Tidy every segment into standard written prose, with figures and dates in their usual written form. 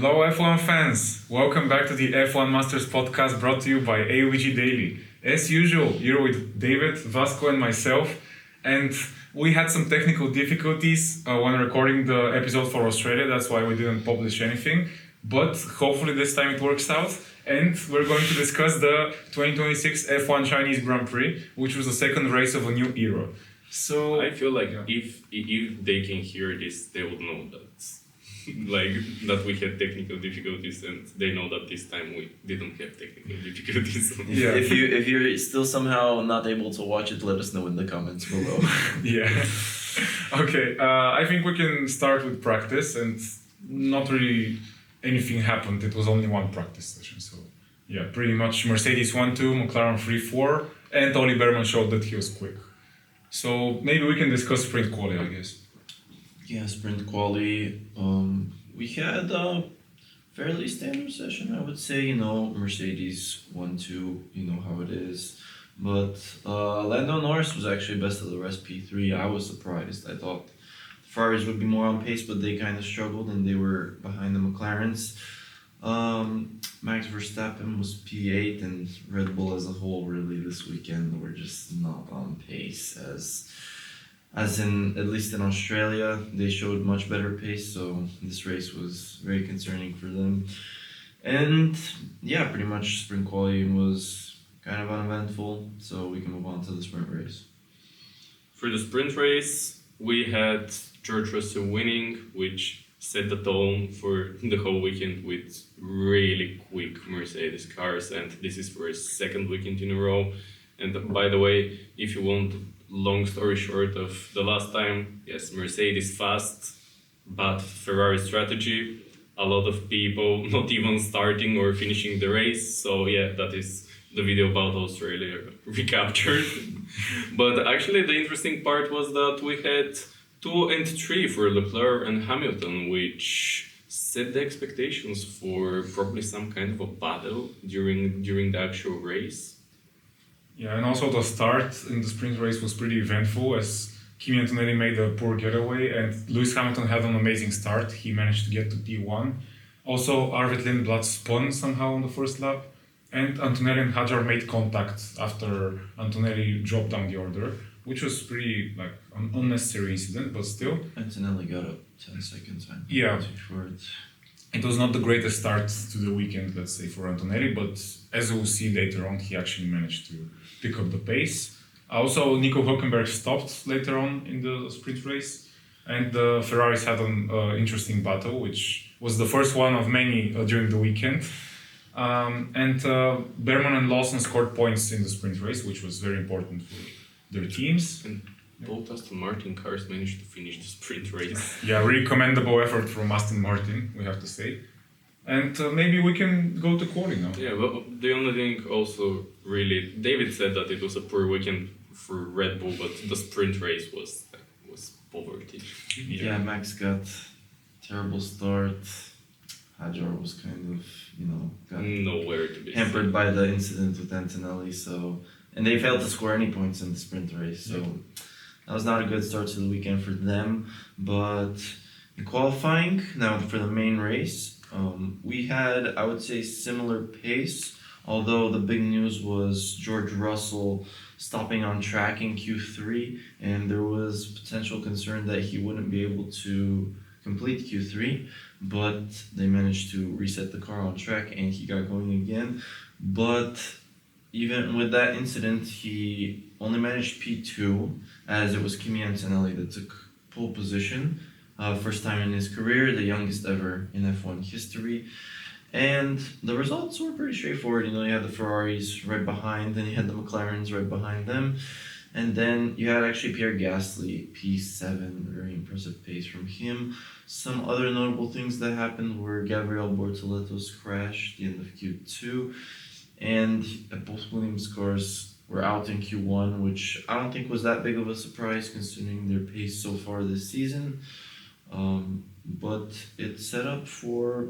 Hello F1 fans! Welcome back to the F1 Masters podcast brought to you by AUBG Daily. As usual, you're with David, Vasco and myself, and we had some technical difficulties when recording the episode for Australia, that's why we didn't publish anything, but hopefully this time it works out, and we're going to discuss the 2026 F1 Chinese Grand Prix, which was the second race of a new era. So I feel like if they can hear this, they would know that that we had technical difficulties, and they know that this time we didn't have technical difficulties. Yeah. If you're still somehow not able to watch it, let us know in the comments below. Yeah. Okay. I think we can start with practice, and not really anything happened. It was only one practice session, so yeah, pretty much Mercedes 1-2, McLaren 3-4, and Oli Berman showed that he was quick. So maybe we can discuss sprint quali, I guess. Yeah, sprint quali. We had a fairly standard session, I would say. Mercedes 1-2, you know how it is. But Lando Norris was actually best of the rest, P3. I was surprised. I thought the Ferraris would be more on pace, but they kind of struggled and they were behind the McLarens. Max Verstappen was P8, and Red Bull as a whole really this weekend were just not on pace as in, at least in Australia, they showed much better pace, so this race was very concerning for them. And yeah, pretty much sprint qualifying was kind of uneventful, so we can move on to the sprint race. For the sprint race, we had George Russell winning, which set the tone for the whole weekend with really quick Mercedes cars, and this is for his second weekend in a row. And by the way, if you want long story short of the last time, yes, Mercedes fast, but Ferrari strategy. A lot of people not even starting or finishing the race. So yeah, that is the video about Australia recaptured. But actually the interesting part was that we had 2 and 3 for Leclerc and Hamilton, which set the expectations for probably some kind of a battle during the actual race. Yeah, and also the start in the sprint race was pretty eventful as Kimi Antonelli made a poor getaway and Lewis Hamilton had an amazing start. He managed to get to P1. Also, Arvid Lindblad spun somehow on the first lap, and Antonelli and Hadjar made contact after Antonelli dropped down the order, which was pretty an unnecessary incident, but still. Antonelli got up 10 seconds. Yeah. It was not the greatest start to the weekend, let's say, for Antonelli, but as we'll see later on, he actually managed to pick up the pace. Also, Nico Hülkenberg stopped later on in the sprint race, and the Ferraris had an interesting battle, which was the first one of many during the weekend. Berman and Lawson scored points in the sprint race, which was very important for their teams. And both Aston Martin cars managed to finish the sprint race. Yeah, really commendable effort from Aston Martin, we have to say. And maybe we can go to quali now. Yeah, but the only thing also really, David said that it was a poor weekend for Red Bull, but the sprint race was poverty. Yeah, Max got terrible start. Hadjar was kind of, got nowhere to be hampered seen by the incident with Antonelli, and they failed to score any points in the sprint race, so that was not a good start to the weekend for them. But in qualifying, now for the main race, we had, I would say, similar pace, although the big news was George Russell stopping on track in Q3, and there was potential concern that he wouldn't be able to complete Q3, but they managed to reset the car on track and he got going again. But even with that incident, he only managed P2, as it was Kimi Antonelli that took pole position. First time in his career, the youngest ever in F1 history. And the results were pretty straightforward. You had the Ferraris right behind, then you had the McLarens right behind them. And then you had actually Pierre Gasly, P7, very impressive pace from him. Some other notable things that happened were Gabriel Bortoletto's crash at the end of Q2. And both Williams cars were out in Q1, which I don't think was that big of a surprise considering their pace so far this season. But it's set up for,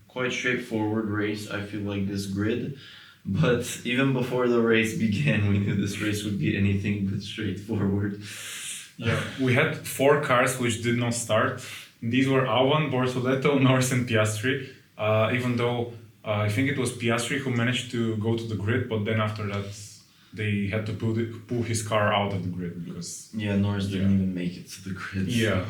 quite straightforward race, I feel like, this grid. But even before the race began, we knew this race would be anything but straightforward. Yeah, we had 4 cars which did not start, These were Albon, Bortoleto, Norris, and Piastri. Even though I think it was Piastri who managed to go to the grid, but then after that they had to pull his car out of the grid because Yeah, Norris didn't even make it to the grid. yeah.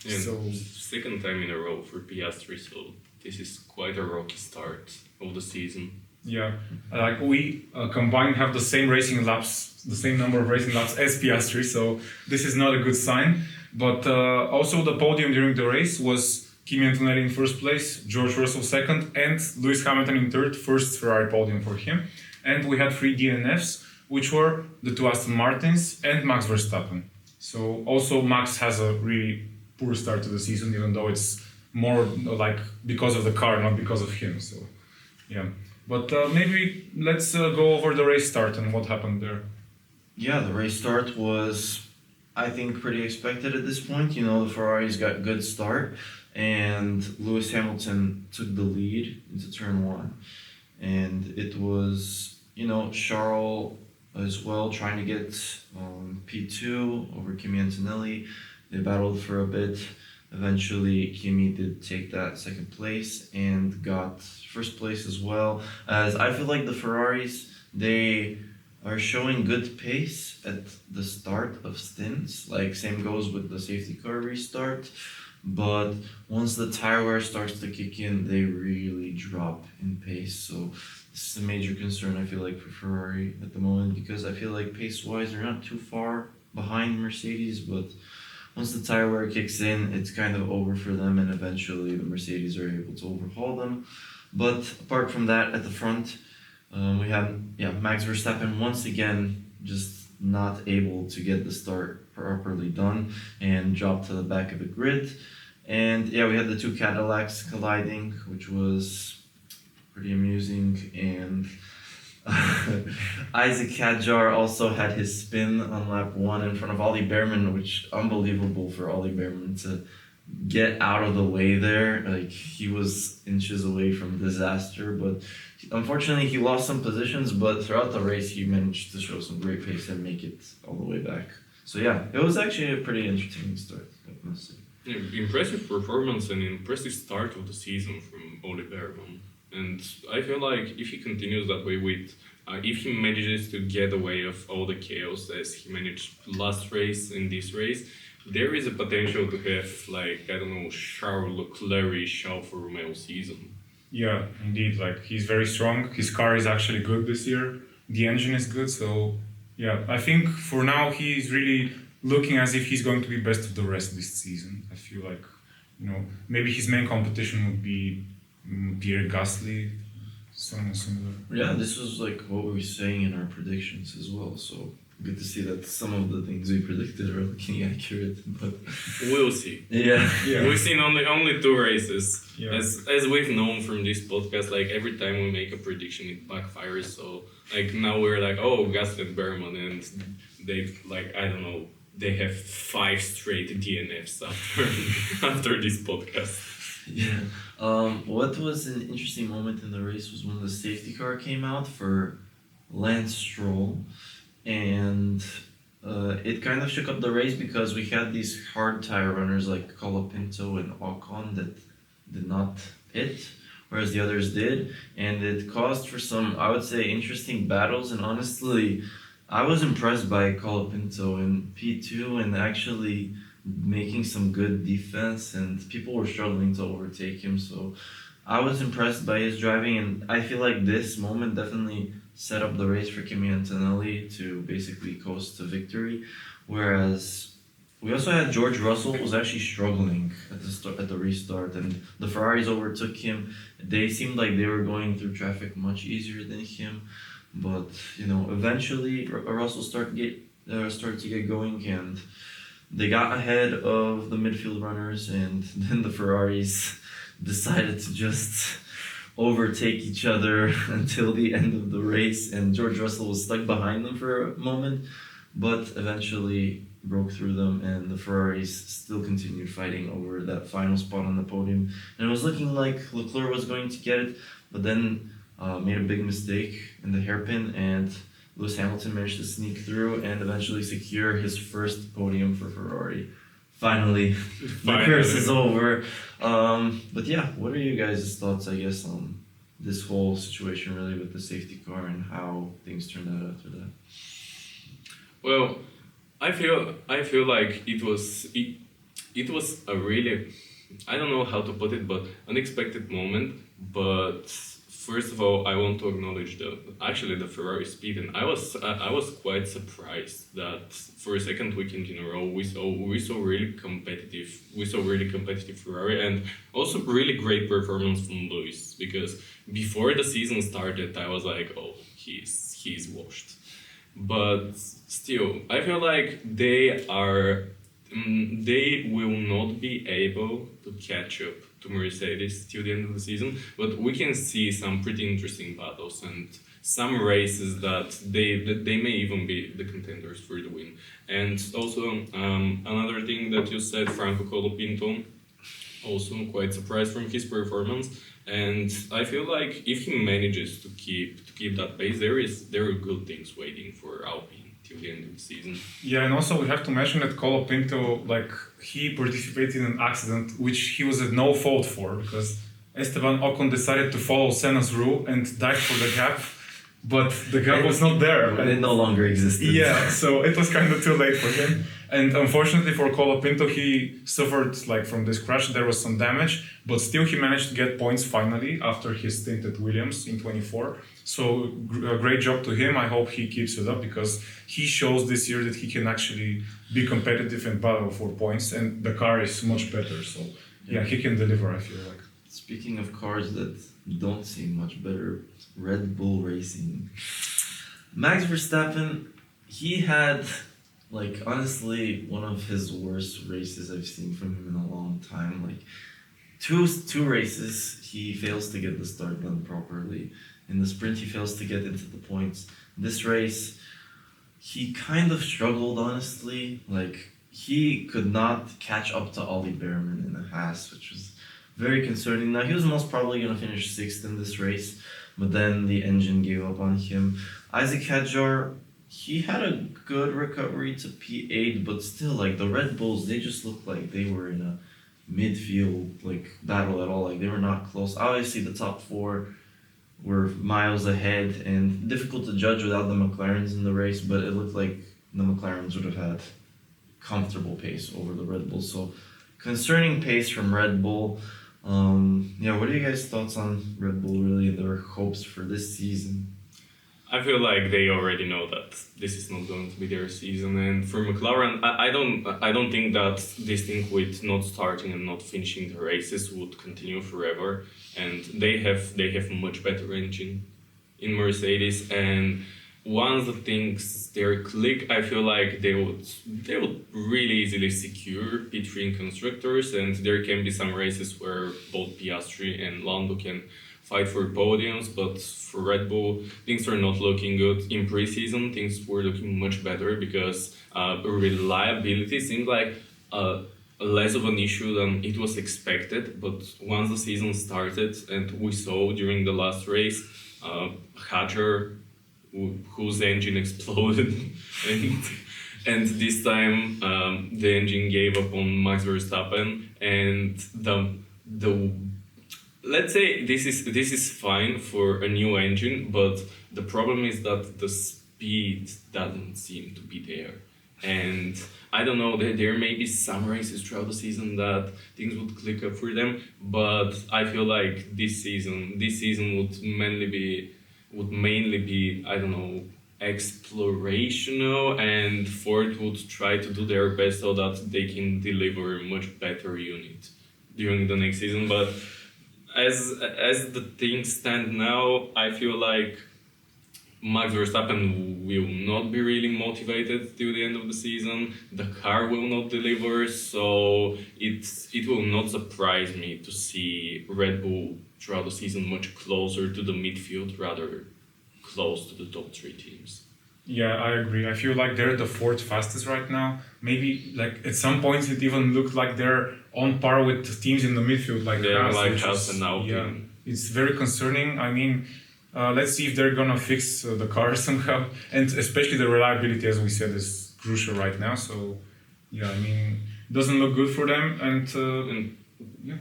And So second time in a row for Piastri, so this is quite a rocky start of the season. yeah, like we combined have the same racing laps, the same number of racing laps as Piastri, so this is not a good sign. But also the podium during the race was Kimi Antonelli in first place, George Russell second, and Lewis Hamilton in third, first Ferrari podium for him. And we had 3 DNFs, which were the 2 Aston Martins and Max Verstappen. So also Max has a really poor start to the season, even though it's more like because of the car, not because of him. So yeah, but maybe let's go over the race start and what happened there. Yeah, the race start was, I think, pretty expected at this point. You know, the Ferraris got good start, and Lewis Hamilton took the lead into turn 1. And it was, you know, Charles as well trying to get P2 over Kimi Antonelli. They battled for a bit. Eventually, Kimi did take that second place and got first place as well. As I feel like the Ferraris, they are showing good pace at the start of stints. Like, same goes with the safety car restart. But once the tire wear starts to kick in, they really drop in pace. So this is a major concern, I feel like, for Ferrari at the moment, because I feel like pace-wise, they're not too far behind Mercedes, but once the tire wear kicks in, it's kind of over for them, and eventually the Mercedes are able to overhaul them. But apart from that, at the front, we have Max Verstappen once again just not able to get the start properly done and drop to the back of the grid. And yeah, we had the 2 Cadillacs colliding, which was pretty amusing. And Isaac Hadjar also had his spin on lap 1 in front of Ollie Behrman, which unbelievable for Ollie Behrman to get out of the way there. Like, he was inches away from disaster, but unfortunately he lost some positions, but throughout the race he managed to show some great pace and make it all the way back. So yeah, it was actually a pretty interesting start, I must say. Yeah, impressive performance and impressive start of the season from Ollie Behrman. And I feel like if he continues that way with, if he manages to get away of all the chaos as he managed last race and this race, there is a potential to have, like, I don't know, Charles Leclerc Alfa Romeo season. Yeah, indeed. Like, he's very strong. His car is actually good this year. The engine is good. So yeah, I think for now he's really looking as if he's going to be best of the rest this season. I feel like, you know, maybe his main competition would be Pierre Gasly, something similar. Yeah, this was like what we were saying in our predictions as well. So good to see that some of the things we predicted are looking accurate. But We'll see. yeah. We've seen only 2 races. Yeah. As we've known from this podcast, like, every time we make a prediction, it backfires. So, like, now we're like, oh, Gasly and Behrman, and they, like, I don't know, they have 5 straight DNFs after this podcast. Yeah. What was an interesting moment in the race was when the safety car came out for Lance Stroll, and it kind of shook up the race because we had these hard tire runners like Colapinto and Ocon that did not pit, whereas the others did, and it caused for some, I would say, interesting battles. And honestly, I was impressed by Colapinto in P2 and actually making some good defense, and people were struggling to overtake him. So I was impressed by his driving, and I feel like this moment definitely set up the race for Kimi Antonelli to basically coast to victory. Whereas we also had George Russell was actually struggling at the restart, and the Ferraris overtook him. They seemed like they were going through traffic much easier than him, but you know, eventually Russell started to get going, and they got ahead of the midfield runners, and then the Ferraris decided to just overtake each other until the end of the race, and George Russell was stuck behind them for a moment, but eventually broke through them, and the Ferraris still continued fighting over that final spot on the podium. And it was looking like Leclerc was going to get it, but then made a big mistake in the hairpin, and Lewis Hamilton managed to sneak through and eventually secure his first podium for Ferrari finally, the Finally. curse is over. But yeah, what are you guys' thoughts, I guess, on this whole situation really with the safety car and how things turned out after that? Well, I feel like it was a really, I don't know how to put it, but unexpected moment. But first of all, I want to acknowledge the Ferrari speed, and I was quite surprised that for a second weekend in a row we saw really competitive Ferrari, and also really great performance from Lewis, because before the season started I was like, oh, he's washed. But still, I feel like they will not be able to catch up to Mercedes till the end of the season, but we can see some pretty interesting battles and some races that they may even be the contenders for the win. And also another thing that you said, Franco Colapinto, also quite surprised from his performance. And I feel like if he manages to keep that pace, there are good things waiting for Alpine till the end of the season. Yeah, and also we have to mention that Colapinto, like, he participated in an accident which he was at no fault for, because Esteban Ocon decided to follow Senna's rule and dive for the gap, but the gap was not there. And it no longer existed. Yeah, so it was kind of too late for him. And unfortunately for Colapinto, he suffered, like, from this crash. There was some damage, but still he managed to get points finally after his stint at Williams in 24. So a great job to him. I hope he keeps it up, because he shows this year that he can actually be competitive and battle for points, and the car is much better. So yeah, he can deliver, I feel like. Speaking of cars that don't seem much better, Red Bull Racing. Max Verstappen, he had, like, honestly, one of his worst races I've seen from him in a long time. Like, two races, he fails to get the start done properly. In the sprint, he fails to get into the points. This race, he kind of struggled, honestly. Like, he could not catch up to Ollie Behrman in the Haas, which was very concerning. Now, he was most probably going to finish 6th in this race, but then the engine gave up on him. Isaac Hadjar, he had a good recovery to P8, but still, like, the Red Bulls, they just looked like they were in a midfield, like, battle at all. Like, they were not close. Obviously, the top 4 were miles ahead, and difficult to judge without the McLarens in the race, but it looked like the McLarens would have had comfortable pace over the Red Bull. So, concerning pace from Red Bull. Yeah, what are you guys' thoughts on Red Bull, really, and their hopes for this season? I feel like they already know that this is not going to be their season, and for McLaren, I don't think that this thing with not starting and not finishing the races would continue forever. And they have much better engine in Mercedes, and once the things they click, I feel like they would really easily secure P3 constructors, and there can be some races where both Piastri and Lando can fight for podiums. But for Red Bull, things are not looking good. In pre-season, things were looking much better, because reliability seemed like less of an issue than it was expected. But once the season started, and we saw during the last race, Hadjar, whose engine exploded, and this time the engine gave up on Max Verstappen, and the let's say this is fine for a new engine, but the problem is that the speed doesn't seem to be there. And I don't know, there may be some races throughout the season that things would click up for them, but I feel like this season would mainly be I don't know, explorational, and Ford would try to do their best so that they can deliver a much better unit during the next season. But as the things stand now, I feel like Max Verstappen will not be really motivated till the end of the season. The car will not deliver, so it will not surprise me to see Red Bull throughout the season much closer to the midfield, rather close to the top 3 teams. Yeah, I agree. I feel like they're the 4th fastest right now. Maybe, like, at some points it even looked like they're on par with the teams in the midfield, like Haas and Alpine. Yeah, it's very concerning. I mean, let's see if they're gonna fix the car somehow, and especially the reliability, as we said, is crucial right now. So, yeah, I mean, doesn't look good for them. And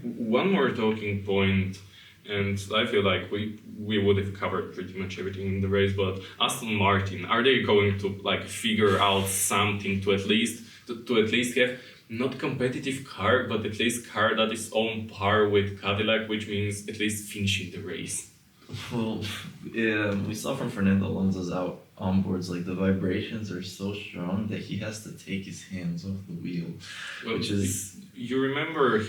one more talking point, and I feel like we would have covered pretty much everything in the race, but Aston Martin, are they going to like figure out something to at least have not competitive car, but at least car that is on par with Cadillac, which means at least finishing the race? Well, yeah, we saw from Fernando Alonso's onboards, like the vibrations are so strong that he has to take his hands off the wheel, Well, which is you remember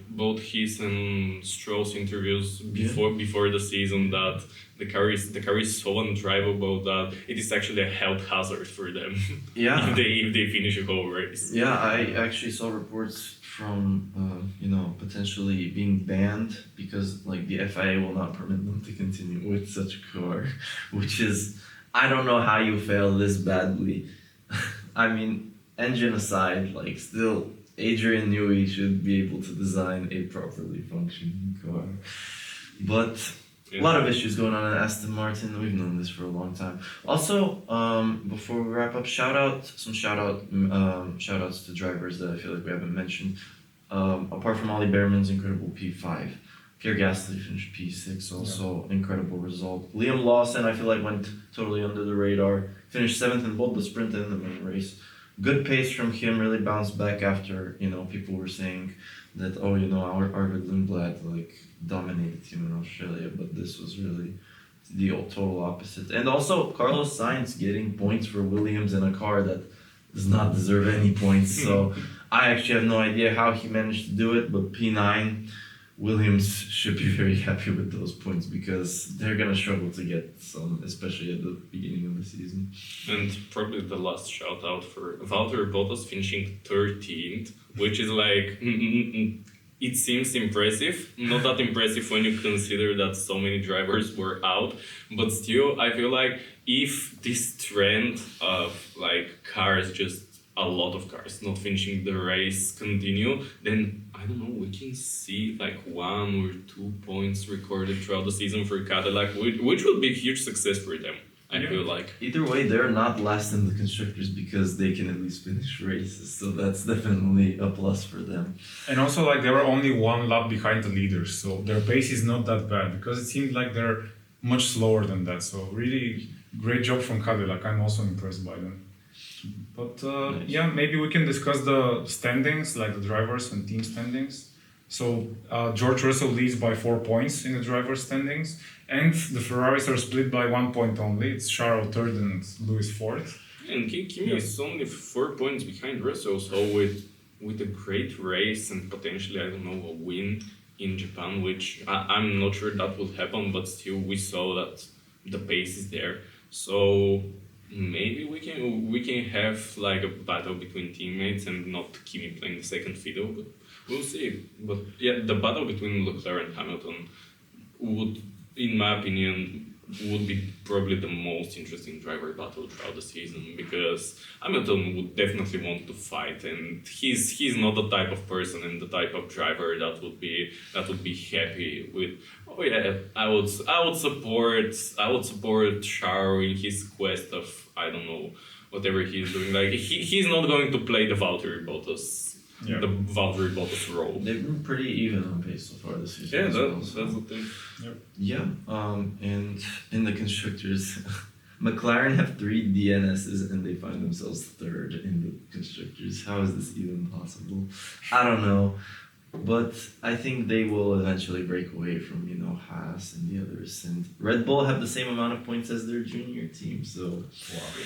both his and Stroll's interviews before the season that the car is so undrivable that it is actually a health hazard for them. Yeah. if they finish a whole race. Yeah, I actually saw reports from potentially being banned because like the FIA will not permit them to continue with such a car, which is, I don't know how you fail this badly. I mean, engine aside, like still Adrian Newey should be able to design a properly functioning car. But a lot of issues going on at Aston Martin. We've known this for a long time. Also, before we wrap up, shout outs to drivers that I feel like we haven't mentioned. Apart from Ollie Behrman's incredible P5, Pierre Gasly finished P6, also incredible result. Liam Lawson, I feel like went totally under the radar. Finished 7th in both the sprint and the main race. Good pace from him, really bounced back after, people were saying that, Arvid Lundblad like dominated him in Australia, but this was really the total opposite. And also Carlos Sainz getting points for Williams in a car that does not deserve any points. So I actually have no idea how he managed to do it, but P9, Williams should be very happy with those points because they're going to struggle to get some, especially at the beginning of the season. And probably the last shout out for Valtteri Bottas finishing 13th, which is like, it seems impressive. Not that impressive when you consider that so many drivers were out, but still, I feel like if this trend of like cars, just a lot of cars not finishing the race continue, then I don't know, we can see like 1 or 2 points recorded throughout the season for Cadillac, which would be a huge success for them. I feel like. Either way, they're not last in the constructors because they can at least finish races, so that's definitely a plus for them. And also, like, they were only 1 lap behind the leaders, so their pace is not that bad because it seemed like they're much slower than that. So really great job from Cadillac. I'm also impressed by them. But Nice. maybe we can discuss the standings, like the drivers and team standings. So George Russell leads by 4 points in the driver's standings, and the Ferraris are split by 1 point only. It's Charles third and Lewis fourth. And Kimi is only 4 points behind Russell, so with a great race and potentially, I don't know, a win in Japan, which I'm not sure that will happen, but still we saw that the pace is there. So maybe we can have like a battle between teammates and not Kimi playing the second fiddle, but we'll see. But yeah, the battle between Leclerc and Hamilton would, in my opinion, would be probably the most interesting driver battle throughout the season, because Hamilton would definitely want to fight, and he's not the type of person and the type of driver that would be happy with, oh yeah, I would support Charles in his quest of, I don't know, whatever he's doing. Like he's not going to play the Valtteri Bottas role. They've been pretty even on pace so far this season. Yeah, as well, that's so. the thing. Yeah, and in the constructors, McLaren have 3 DNSs and they find themselves third in the constructors. How is this even possible? I don't know, but I think they will eventually break away from Haas and the others. And Red Bull have the same amount of points as their junior team, so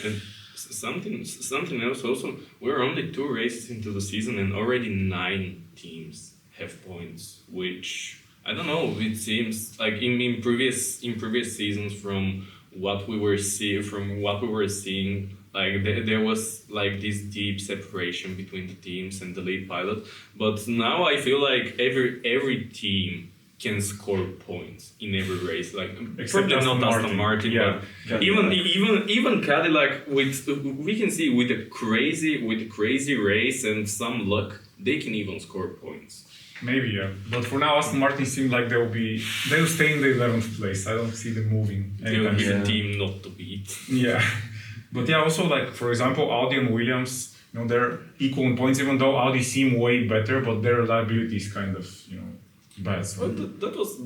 And something else also, we're only 2 races into the season and already 9 teams have points, which I don't know. It seems like in previous seasons, from what we were seeing, like there was like this deep separation between the teams and the lead pilot. But now I feel like every team can score points in every race. Like Except probably not Aston Martin, Yeah. but even Cadillac, we can see with a crazy race and some luck, they can even score points. Maybe, yeah. But for now, Aston Martin seems like they'll stay in the 11th place. I don't see them moving They will anytime be soon. the team not to beat. Yeah. But yeah, also, like, for example, Audi and Williams they're equal in points, even though Audi seem way better, but their reliability is kind of, bad. So. Well,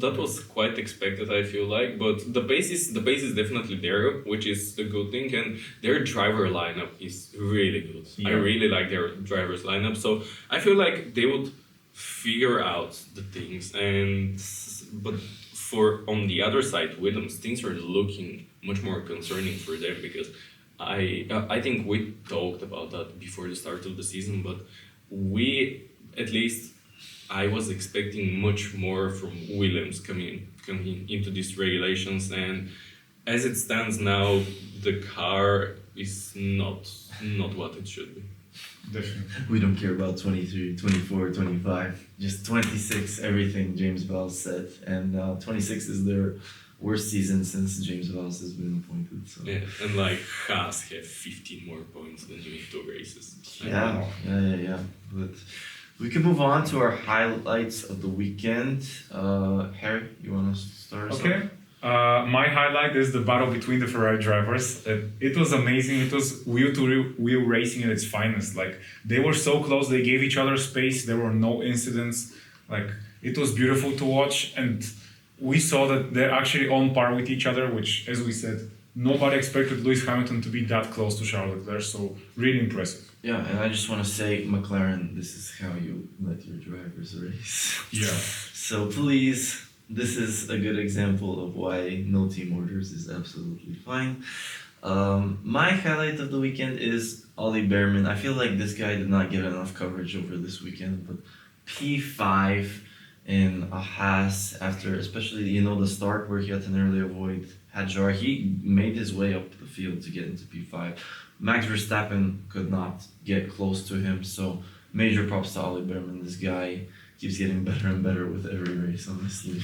that was quite expected, I feel like, but the pace is definitely there, which is a good thing, and their driver lineup is really good. Yeah. I really like their drivers lineup, so I feel like they would figure out the things, but for on the other side, Williams, things are looking much more concerning for them because I think we talked about that before the start of the season, but at least I was expecting much more from Williams coming into these regulations, and as it stands now, the car is not what it should be. Definitely. We don't care about 23, 24, 25. Just 26, everything James Valls said. And 26 is their worst season since James Valls has been appointed. So. Yeah, and like Haas have 15 more points than you in 2 races. Yeah. But we can move on to our highlights of the weekend. Harry, you want to start us Okay. My highlight is the battle between the Ferrari drivers. It was amazing. It was wheel-to-wheel racing at its finest. Like, they were so close. They gave each other space. There were no incidents. Like, it was beautiful to watch. And we saw that they're actually on par with each other, which, as we said, nobody expected Lewis Hamilton to be that close to Charles Leclerc. So, really impressive. Yeah, and I just want to say, McLaren, this is how you let your drivers race. Yeah. So please, this is a good example of why no team orders is absolutely fine. My highlight of the weekend is Ollie Behrman. I feel like this guy did not get enough coverage over this weekend, but P5 in a Haas after, especially, the start where he had to nearly avoid Hadjar. He made his way up the field to get into P5. Max Verstappen could not get close to him, so major props to Ollie Behrman. This guy keeps getting better and better with every race, honestly.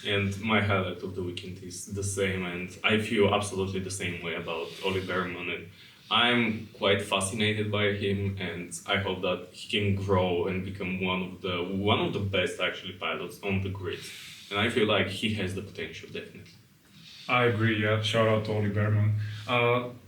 And my highlight of the weekend is the same, and I feel absolutely the same way about Ollie Behrman. And I'm quite fascinated by him, and I hope that he can grow and become one of the best actually pilots on the grid. And I feel like he has the potential, definitely. I agree, yeah. Shout out to Ollie Behrman.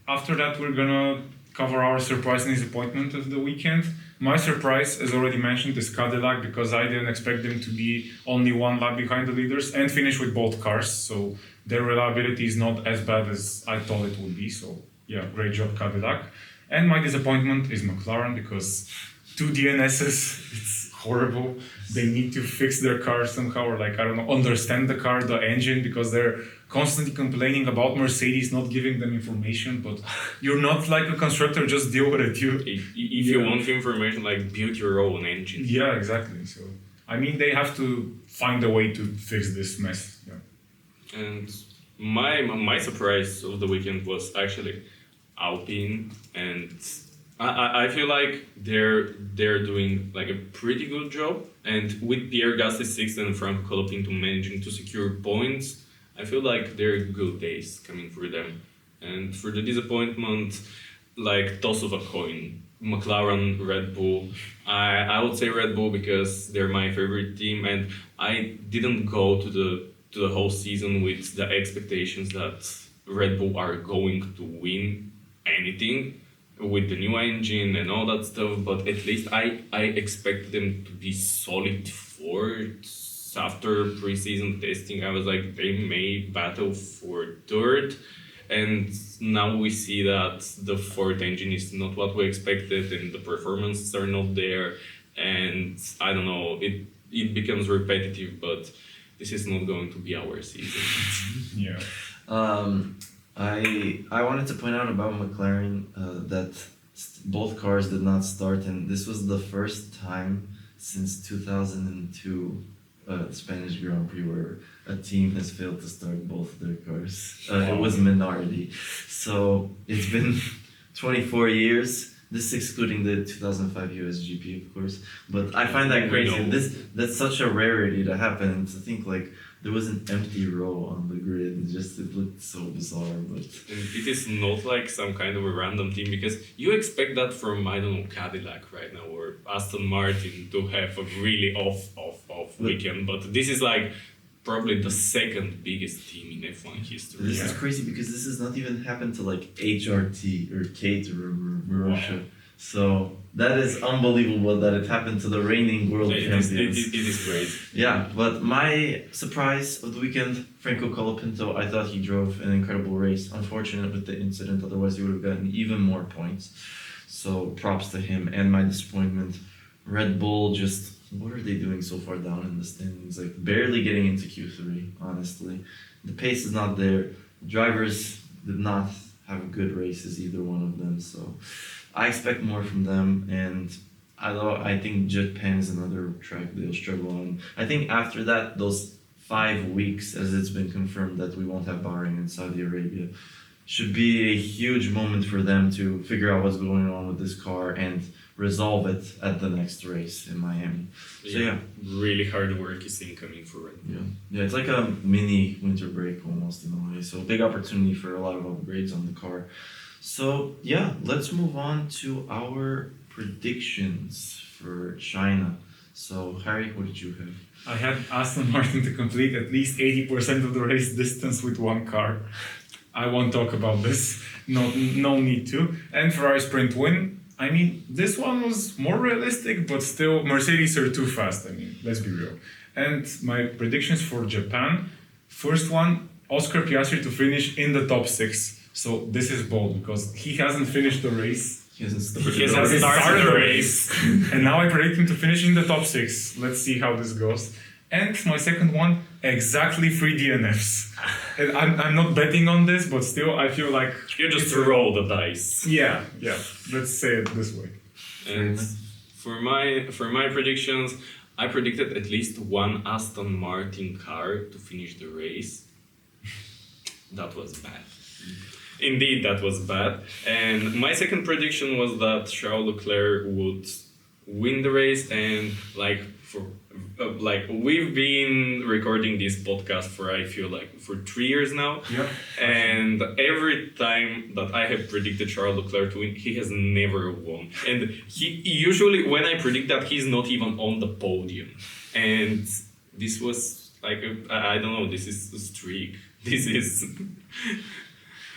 After that, we're gonna cover our surprise and disappointment of the weekend. My surprise, as already mentioned, is Cadillac, because I didn't expect them to be only one lap behind the leaders and finish with both cars. So their reliability is not as bad as I thought it would be. So yeah, great job, Cadillac. And my disappointment is McLaren, because 2 DNSs, it's horrible. They need to fix their car somehow, or understand the car, the engine, because they're constantly complaining about Mercedes not giving them information. But you're not like a constructor, just deal with it. If you want information, build your own engine. Yeah, exactly. So they have to find a way to fix this mess. Yeah. And my surprise of the weekend was actually Alpine, and I feel like they're doing a pretty good job. And with Pierre Gasly 6th and Franco Colapinto managing to secure points, I feel like there are good days coming for them. And for the disappointment, toss of a coin, McLaren, Red Bull. I would say Red Bull because they're my favorite team, and I didn't go to the whole season with the expectations that Red Bull are going to win anything with the new engine and all that stuff, but at least I expected them to be solid fourth. After preseason testing, I was like, they may battle for third, and now we see that the fourth engine is not what we expected, and the performances are not there, and I don't know, it becomes repetitive, but this is not going to be our season. Yeah. I wanted to point out about McLaren that both cars did not start, and this was the first time since 2002 Spanish Grand Prix where a team has failed to start both their cars. It was minority. So it's been 24 years. This excluding the 2005 USGP, of course. But I find that crazy. That's such a rarity to happen. And to think there was an empty row on the grid. It looked so bizarre. But it is not some kind of a random team, because you expect that from, I don't know, Cadillac right now or Aston Martin to have a really off weekend. But this is probably the second biggest team in F1 history. This is crazy because this has not even happened to HRT or Kate or Marussia. Wow. So that is unbelievable that it happened to the reigning world champions. It is great. Yeah, but my surprise of the weekend, Franco Colapinto, I thought he drove an incredible race. Unfortunate with the incident, otherwise he would have gotten even more points. So props to him. And my disappointment, Red Bull just, what are they doing so far down in the standings? Like barely getting into Q3, honestly. The pace is not there. Drivers did not have good races, either one of them. So I expect more from them, and I think Japan is another track they'll struggle on. I think after that, those 5 weeks, as it's been confirmed that we won't have Bahrain and Saudi Arabia, should be a huge moment for them to figure out what's going on with this car and resolve it at the next race in Miami. So yeah. Really hard work is incoming for Red Bull. Yeah, it's like a mini winter break almost in a way. So big opportunity for a lot of upgrades on the car. So yeah, let's move on to our predictions for China. So Harry, what did you have? I had Aston Martin to complete at least 80% of the race distance with one car. I won't talk about this. No need to. And Ferrari sprint win. I mean, this one was more realistic, but still, Mercedes are too fast. I mean, let's be real. And my predictions for Japan. First one, Oscar Piastri to finish in the top 6. So this is bold because he hasn't finished the race. He hasn't started the race. And now I predict him to finish in the top 6. Let's see how this goes. And my second one, exactly 3 DNFs. And I'm not betting on this, but still I feel like... You just roll the dice. Yeah. Let's say it this way. And for my predictions, I predicted at least one Aston Martin car to finish the race. That was bad. Indeed, that was bad. And my second prediction was that Charles Leclerc would win the race, and we've been recording this podcast for I feel like for 3 years now. Yeah. And every time that I have predicted Charles Leclerc to win, he has never won. And he usually, when I predict that, he's not even on the podium. And this was like I don't know. This is a streak. This is.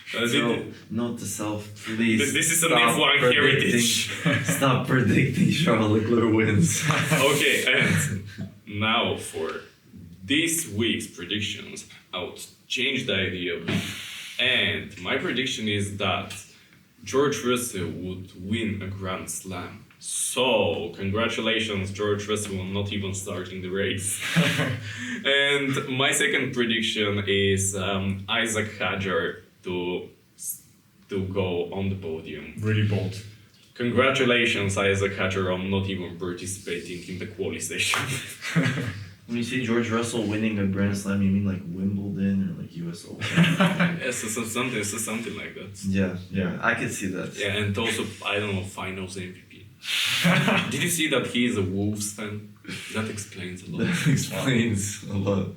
So, note to self, please. This is an F1 heritage. Stop predicting Charles Leclerc wins. Okay, and now for this week's predictions, I would change the idea a bit. And my prediction is that George Russell would win a Grand Slam. So, congratulations, George Russell, on not even starting the race. And my second prediction is Isaac Hadjar to go on the podium. Really bold. Congratulations, Isaac Hadjar, on not even participating in the quali session. When you say George Russell winning a Grand Slam, you mean like Wimbledon or like US Open? Yes, something like that. Yeah, I can see that. Yeah, and also, I don't know, finals MVP. Did you see that he is a Wolves fan? That explains a lot. That explains a lot.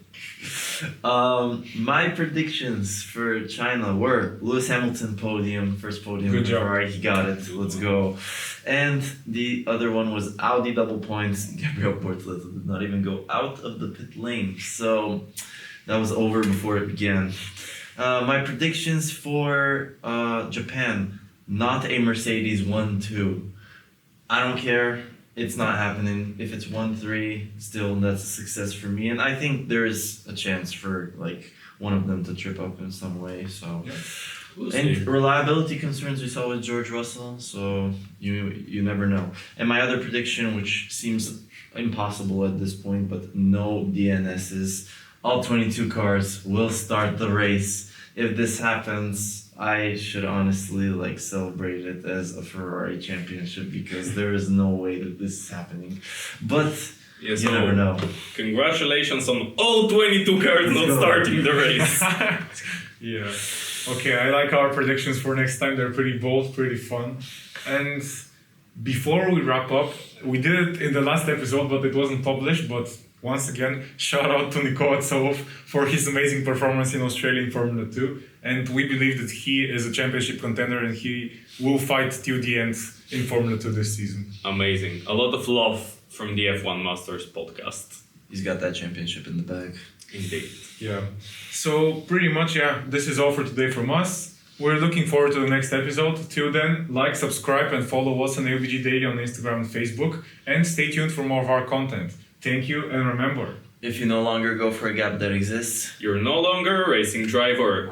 My predictions for China were Lewis Hamilton podium, first podium. Good job. Ferrari, he got it. Let's go. And the other one was Audi double points. Gabriel Bortoleto did not even go out of the pit lane. So that was over before it began. My predictions for Japan, not a Mercedes 1-2. I don't care. It's not happening. If it's 1-3, still that's a success for me. And I think there is a chance for like one of them to trip up in some way. So, We'll and see. reliability concerns we saw with George Russell. So you never know. And my other prediction, which seems impossible at this point, but no DNSs. All 22 cars will start the race. If this happens, I should honestly like celebrate it as a Ferrari championship because there is no way that this is happening. But Yeah, you so never know. Congratulations on all 22 cars not go. starting the race. Yeah. Okay, I like our predictions for next time. They're pretty bold, pretty fun. And before we wrap up, we did it in the last episode, but it wasn't published. But once again, shout out to Nikola Tsov for his amazing performance in Australian Formula 2. And we believe that he is a championship contender and he will fight till the end in Formula 2 this season. Amazing. A lot of love from the F1 Masters podcast. He's got that championship in the bag. Indeed. Yeah. So pretty much, yeah, this is all for today from us. We're looking forward to the next episode. Till then, like, subscribe, and follow us on AUBG Daily on Instagram and Facebook. And stay tuned for more of our content. Thank you, and remember, If you no longer go for a gap that exists, You're no longer a racing driver.